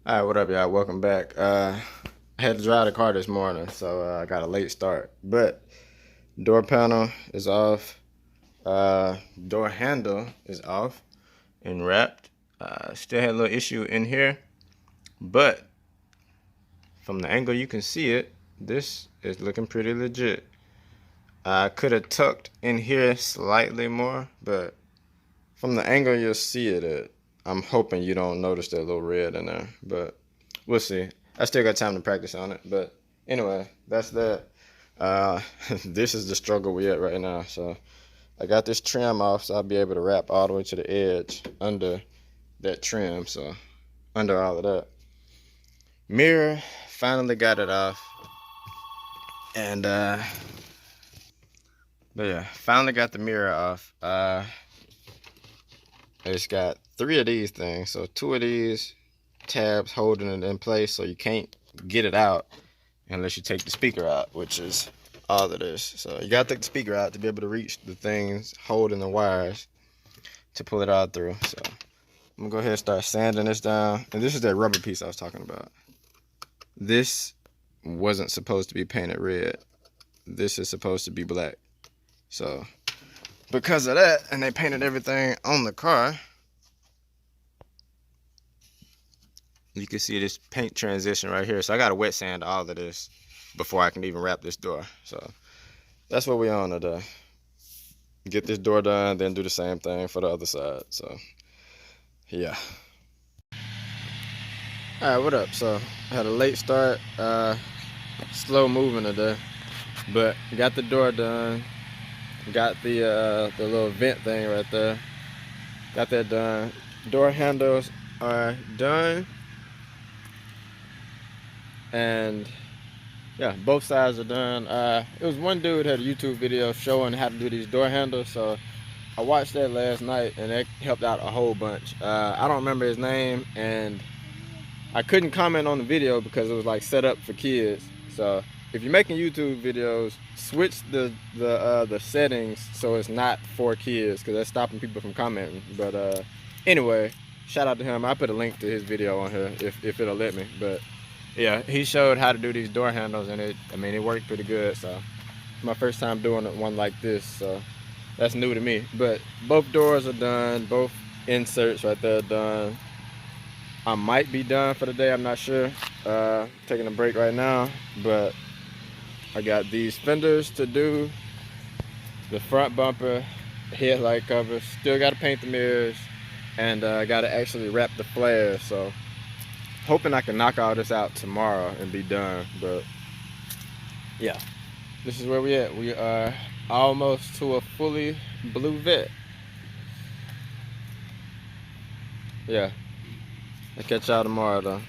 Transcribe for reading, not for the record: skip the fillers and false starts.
Alright, what up, y'all? Welcome back. I had to drive the car this morning, so I got a late start. But door panel is off. Door handle is off and wrapped. Still had a little issue in here, but from the angle you can see it, this is looking pretty legit. I could have tucked in here slightly more, but from the angle you'll see it. I'm hoping you don't notice that little red in there, but we'll see. I still got time to practice on it, but anyway, that's that. This is the struggle we at right now. So I got this trim off, so I'll be able to wrap all the way to the edge under that trim. So under all of that. Mirror, finally got it off, and but yeah, finally got the mirror off. It's got 3 of these things, so 2 of these tabs holding it in place, so you can't get it out unless you take the speaker out, which is all it is. So you gotta take the speaker out to be able to reach the things holding the wires to pull it all through. So I'm gonna go ahead and start sanding this down. And this is that rubber piece I was talking about. This wasn't supposed to be painted red. This is supposed to be black. So because of that, and they painted everything on the car, you can see this paint transition right here. So I gotta wet sand all of this before I can even wrap this door. So that's what we're on today. Get this door done, then do the same thing for the other side. So yeah. All right, what up? So I had a late start, slow moving today, but got the door done. Got the little vent thing right there. Got that done. Door handles are done. And yeah, both sides are done. It was one dude had a YouTube video showing how to do these door handles, so I watched that last night and that helped out a whole bunch. I don't remember his name, and I couldn't comment on the video because it was like set up for kids. So if you're making YouTube videos, switch the settings so it's not for kids, because that's stopping people from commenting. But anyway, shout out to him. I put a link to his video on here if it'll let me. But yeah, he showed how to do these door handles, and it worked pretty good. So it's my first time doing one like this, so that's new to me. But both doors are done, both inserts right there are done. I might be done for the day, I'm not sure. Taking a break right now, but I got these fenders to do, the front bumper, headlight covers, still got to paint the mirrors, and I got to actually wrap the flares. So hoping I can knock all this out tomorrow and be done. But yeah, this is where we at. We are almost to a fully blue vet. Yeah, I'll catch y'all tomorrow though.